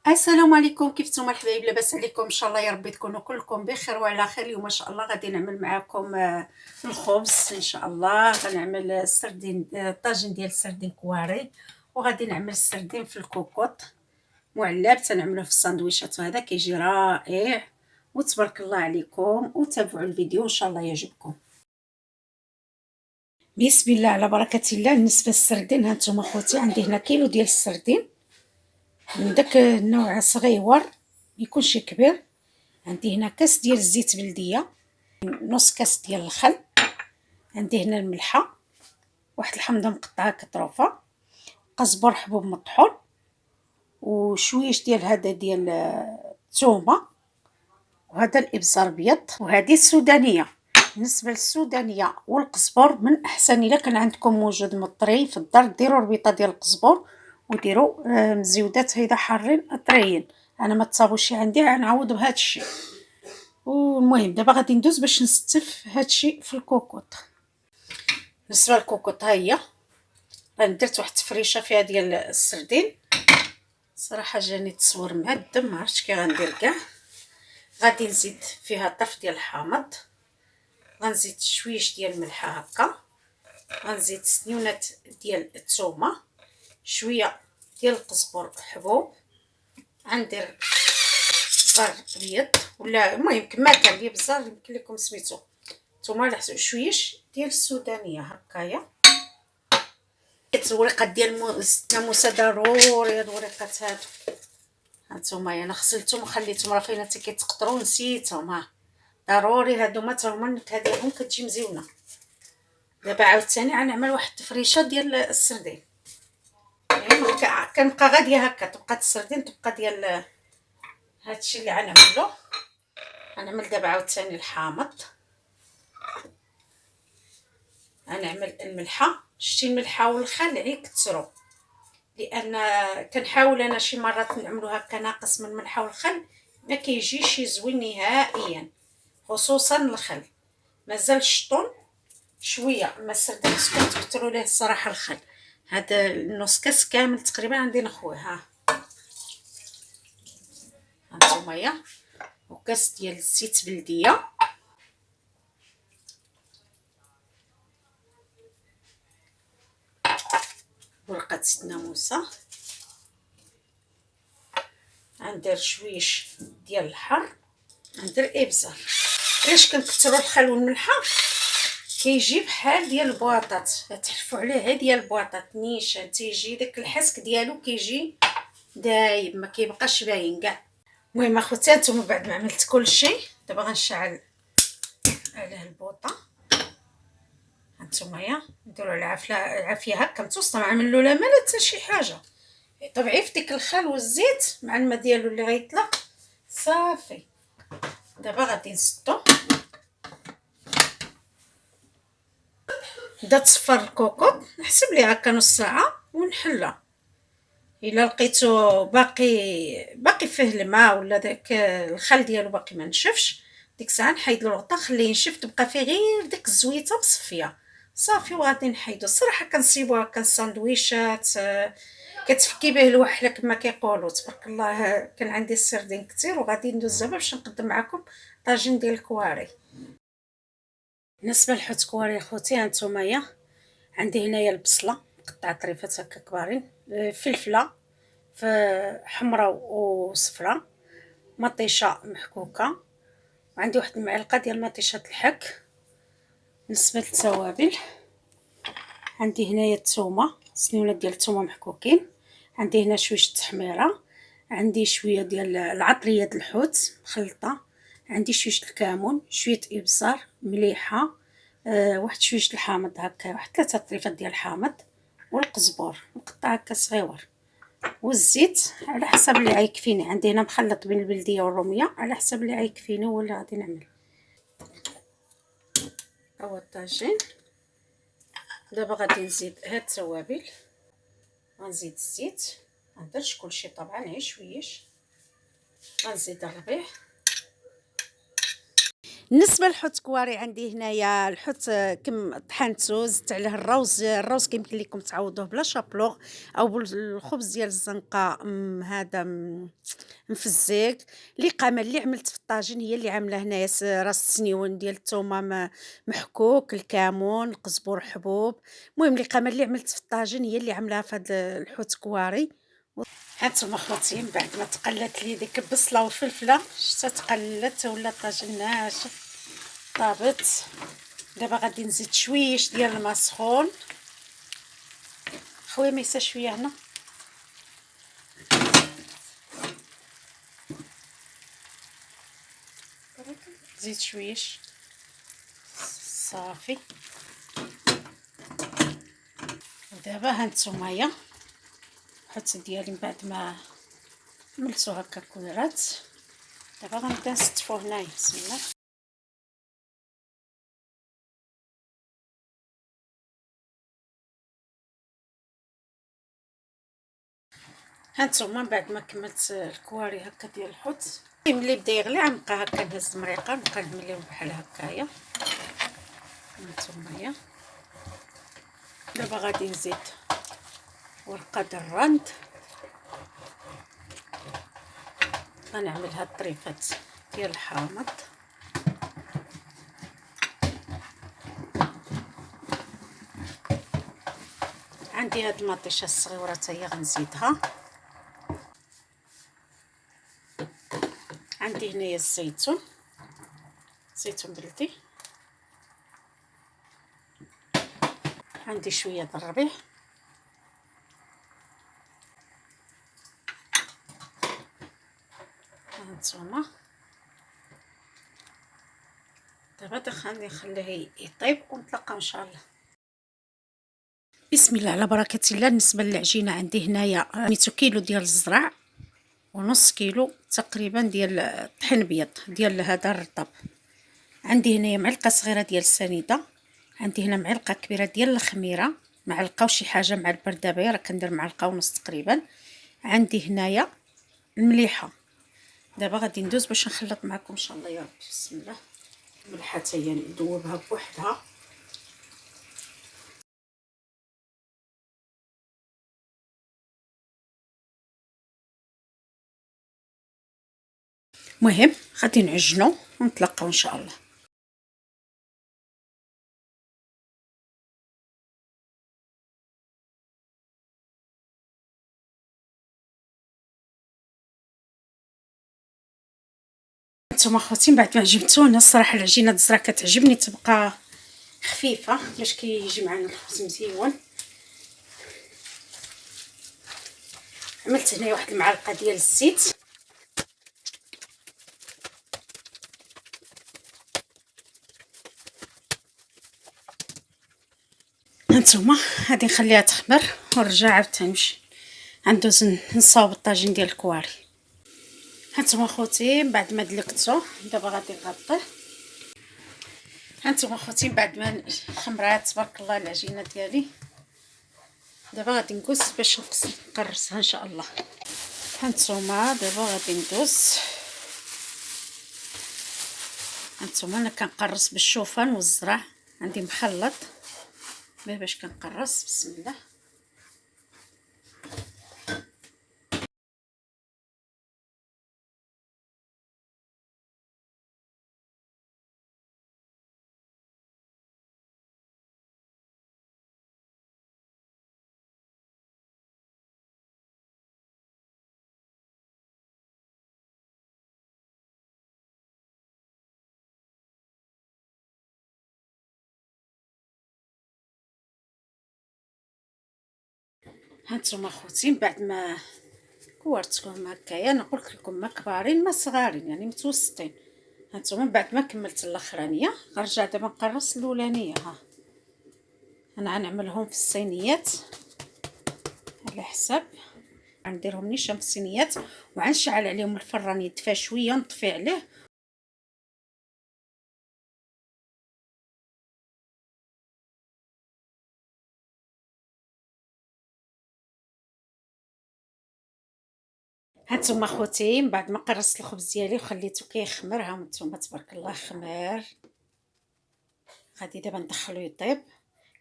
السلام عليكم، كيف نتوما الحبايب؟ لاباس عليكم؟ ان شاء الله يا ربي تكونوا كلكم بخير وعلى خير. اليوم ما شاء الله غادي نعمل معكم الخبز ان شاء الله. غنعمل السردين، طاجين ديال السردين كواري، وغادي نعمل السردين في الكوكوط معلب، تنعملوه في الساندويشات، وهذا كيجي رائع. وتبارك الله عليكم، وتابعوا الفيديو ان شاء الله يعجبكم. بسم الله على بركه الله. بالنسبه للسردين، هانتوما خوتي عندي هنا كيلو ديال السردين من داك النوع صغيور، ميكونش كبير. عندي هنا كاس ديال الزيت بلديه، نص كاس ديال الخل، عندي هنا الملحه، واحد الحمضه مقطعه كطروفه، قزبر حبوب مطحون، وشويش ديال هذا ديال الثومه، وهذا الابزار ابيض، وهذه السودانيه. بالنسبه للسودانيه والقزبر، من احسن الا كان عندكم موجود مطري في الدار ديروا ربيطه ديال القزبر، وديروا مزيودات هيدا حارين طريين. انا ما تصابوش عندي، غنعوض بهذا الشيء. والمهم دابا غادي ندوز باش نستف هادشي في الكوكوط. بالنسبه للكوكوط، ها هي راني درت واحد التفريشه فيها ديال السردين. صراحه جاني تصور معدم، ما عرفتش كي غندير كاع. غادي نزيد فيها طرف ديال الحامض، غنزيد شويش ديال الملحه هكا، غنزيد سنيونات ديال الثومه، شويه ديال القزبر حبوب، غندير بزار ابيض، ولا المهم كما كان لي بزار يمكن لكم سميتو نتوما على حسب. شويش ديال السودانيه هكايا. الوريقات ديال الناموسه ضروري، هاد الوريقات هادو هانتوما انا غسلتهم وخليتهم، راه فين حتى كيتقطروا نسيتهم. ها ضروري هادو، ما تا هما النكهه ديالهم كتجي مزيونه. دابا عاوتاني غنعمل واحد التفريشه ديال السردين، يعني كنبقى غاديه هكا، تبقى السردين تبقى ديال هادشي اللي غنعملو. غنعمل دابا عاوتاني الحامض، غنعمل الملحه. شتي الملحه والخل يكثروا، لان كنحاول انا شي مرات نعملو هكا ناقص من الملحه والخل، ما كيجيش زوين نهائيا، خصوصا الخل. مازال الشطون شويه، ما السردين خصكم تكثروا ليه الصراحه الخل. هذا النص كاس كامل تقريبا عندي نخويه. ها هانتوما، وكاس ديال الزيت بلديه، ورقه الناموسه، غندير شويش ديال الحر، غندير ابزار. علاش كنكثروا الخل والملحه؟ كيجي بحال ديال البواطات، تحلفوا عليه ديال البواطات نيشان، تيجي داك الحسك ديالو كيجي دايب، ما كيبقاش باين كاع. المهم اخوتي، نتوما بعد ما عملت كلشي، دابا غنشعل عليه البوطه. هانتوما نديروا العافيه هكا متوسطه، ما عملوا لا ما لا حتى شي حاجه. طبعي في ديك الخل والزيت مع الماء ديالو اللي غيطلع صافي. دابا غادي نسدو. بدا تصفر الكوكوط، نحسب ليه هكا نص ساعه ونحلها. الا لقيتو باقي فيه الماء، ولا داك الخل ديالو باقي ما نشفش، ديك الساعه نحيد له الغطاء، خليه ينشف، تبقى فيه غير ديك الزويته مصفيه صافي. وغادي نحيدو. الصراحه كنصيبوها هكا الساندويشات، كتفكي به الوحله كما كيقولوا. تبارك الله، كان عندي السردين كثير. وغادي ندوز دابا باش نقدم معكم طاجين ديال الكواري. بالنسبه للحوت كواري اخوتي، هانتوما عندي هنايا البصله مقطعه طريفات هكا كبارين، فلفله حمراء وصفراء، مطيشه محكوكه، وعندي واحد المعلقه ديال مطيشه الحك. بالنسبه للتوابل، عندي هنايا الثومه، سنيونات ديال الثومه محكوكين، عندي هنا شويه التحميره، عندي شويه ديال العطريه د الحوت مخلطه، عندي شويه الكمون، شويه ابزار، مليحه، واحد شويه الحامض هكا، واحد 3 طريفات ديال الحامض، والقزبر مقطع هكا صغيور، والزيت على حسب اللي غيكفيني. عندي هنا مخلط بين البلديه والروميه، على حسب اللي غيكفيني هو اللي غادي نعمل. هو الطاجين. دابا غادي نزيد هاد التوابل، غنزيد الزيت، ما نديرش كلشي طبعا، غير شويش. غنزيد الربيع، بالنسبه للحوت كواري عندي هنايا الحوت كم طحنتو، زدت عليه الروز كيمكن لكم تعوضوه بلا شابلوغ او بالخبز ديال الزنقه هذا مفزيك. اللي قامه اللي عملت في الطاجين هي اللي عامله هنايا راس السنيون ديال الثومه محكوك، الكمون، القزبور حبوب. المهم اللي قامه اللي عملت في الطاجين هي اللي عاملاها في هذا الحوت كواري. هانتوما خوتي من بعد ما تقلات لي ديك البصله والفلفله، شتا تقلت ولا الطاجين ناشف طابت. دابا غادي نزيد شويش ديال الماء سخون. خويا ميسا شويه هنا. زيد شويش صافي. ودابا هانتومايا الحوت ديالي من بعد ما عملتو هكا كولرات، دابا غنبدا نستفو هنايا. بسم الله. هانتوما من بعد ما كملت الكواري هكا ديال الحوت، ملي بدا يغلي غنبقى هكا نهز المريقه نبقى نمليهم بحال هكايا. هانتومايا دابا غادي نزيد ورقه الرند، غنعمل هاد الطريفات ديال الحامض. عندي هاد المطيشه الصغيره حتى هي غنزيدها. عندي هنايا الزيتون، زيتون بلدي. عندي شويه د الربيع. هانتوما دابا دخلني نخليه يطيب ونتلاقاو ان شاء الله. بسم الله على بركه الله. بالنسبه للعجينه عندي هنايا 100 كيلو ديال الزرع ونص كيلو تقريبا ديال الطحين ابيض ديال هذا الرطب. عندي هنايا معلقه صغيره ديال السنيده. عندي هنا معلقه كبيره ديال الخميره، معلقه وشي حاجه مع البردابه راه كندير معلقه ونص تقريبا. عندي هنايا المليحه. دابا غادي ندوز باش نخلط معكم ان شاء الله يا ربي. بسم الله. الملحه حتى هي ندوبها بوحدها. المهم غادي نعجنو ونتلاقاو ان شاء الله. نتوما خوتي من بعد ما عجبتو، انا الصراحه العجينه الزرع كتعجبني تبقى خفيفه باش كيجي معنا الخبز مزيون. عملت هنا واحد المعلقه ديال الزيت. هانتوما غادي نخليها تخمر ونرجع عاوتاني نمشي غندوز نصاوب الطاجين ديال الكواري. هانتوما خوتي من بعد ما دلكتو دابا غادي نغطيه. هانتوما خوتي من بعد ما خمرات تبارك الله العجينه ديالي، دابا غادي نقص باش نقرصها ان شاء الله. هانتوما دابا غادي ندوز. هانتوما انا كنقرص بالشوفان والزرع، عندي مخلط باش كنقرص. بسم الله. هانتوما خوتي من بعد ما كورتكم هكايا، انا قلت لكم ما كبارين ما صغارين يعني متوسطين. هانتوما من بعد ما كملت الاخرانيه غنرجع دابا نقرص الاولانيه. ها انا غنعملهم في الصينيات على حساب، غنديرهم نيشان في الصينيات وغنشعل عليهم الفران يدفى شويه نطفي عليه. هانتوما خوتي من بعد ما قرصت الخبز ديالي وخليته كيخمر، ها نتوما تبارك الله خمر. غادي دابا ندخلو يطيب.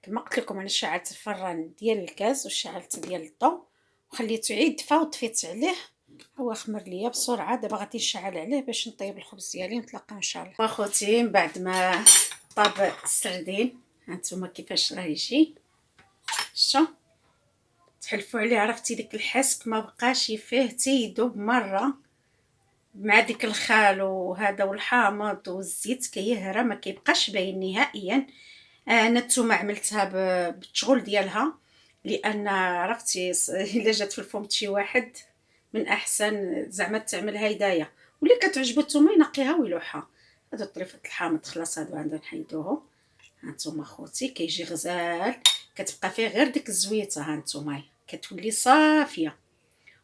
كما قلت لكم انا شعلت الفران ديال الكاز وشعلت ديال الضو وخليته عيد دفا وطفيت عليه. هو خمر ليا بسرعه. دابا غادي نشعل عليه باش نطيب الخبز ديالي ونتلاقاو ان شاء الله. اخوتي من بعد ما طاب السردين هانتوما كيفاش راه يجي. شتو تحلفوا عليه، عرفتي ديك الحسك ما بقاش فيه تيدوب مره مع ديك الخال وهذا والحامض والزيت كيهرى ما كيبقاش باين نهائيا. انا التومه عملتها بالشغل ديالها، لان عرفتي الا جات في الفم شي واحد من احسن زعما تعملها هدايا، واللي كتعجبو التومه ينقيها ويلوحها. هادو طريفه الحامض خلاص هادو عندنا نحيدوه. هانتوما خوتي كيجي غزال، كتبقى فيه غير ديك الزويته. هانتوما كتولي صافيه.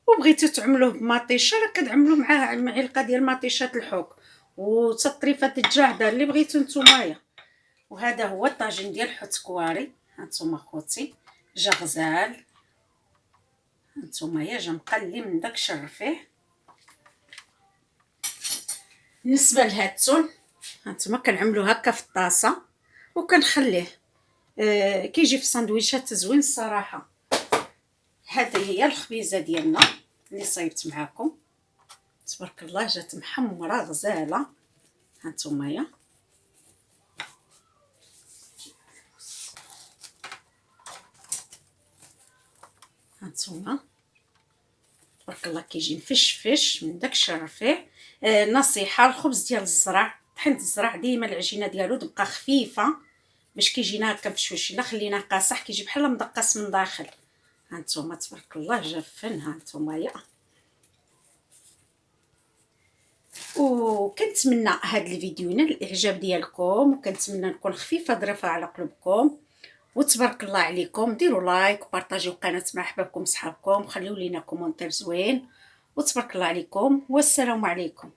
وبغيتو تعملوه بمطيشه راه كتعملوا معاه معلقه ديال مطيشه الحوك وتطريفه الجعده اللي بغيتو نتومايا. وهذا هو الطاجين ديال الحوت كواري. هانتوما خوتي جا غزال، هانتوما جا مقلي من داك الشر فيه. بالنسبه لهاد التون هانتوما كنعملو هكا في الطاسه وكنخليه كيجي في الساندويشات زوين الصراحه. هذه هي الخبيزه ديالنا اللي صايبت معاكم. تبارك الله جات محمره غزاله. هانتوما هانتوما تبارك الله كيجي مفشفش من داك الشر فيه. نصيحه الخبز ديال الزرع، طحين الزرع ديما العجينه ديالو تبقى خفيفه باش كيجينا هكا مفشوش. الا خليناه قاصح كيجي بحال مدقص من داخل. هانتوما تبارك الله جا فن. هانتوما وكنتمنى هذا الفيديو ينال الاعجاب ديالكم، وكنتمنى نكون خفيفه ظريفه على قلوبكم. وتبارك الله عليكم، ديروا لايك وبارطاجيو القناه مع احبابكم وصحابكم، خليو لينا كومونتير زوين. وتبارك الله عليكم والسلام عليكم.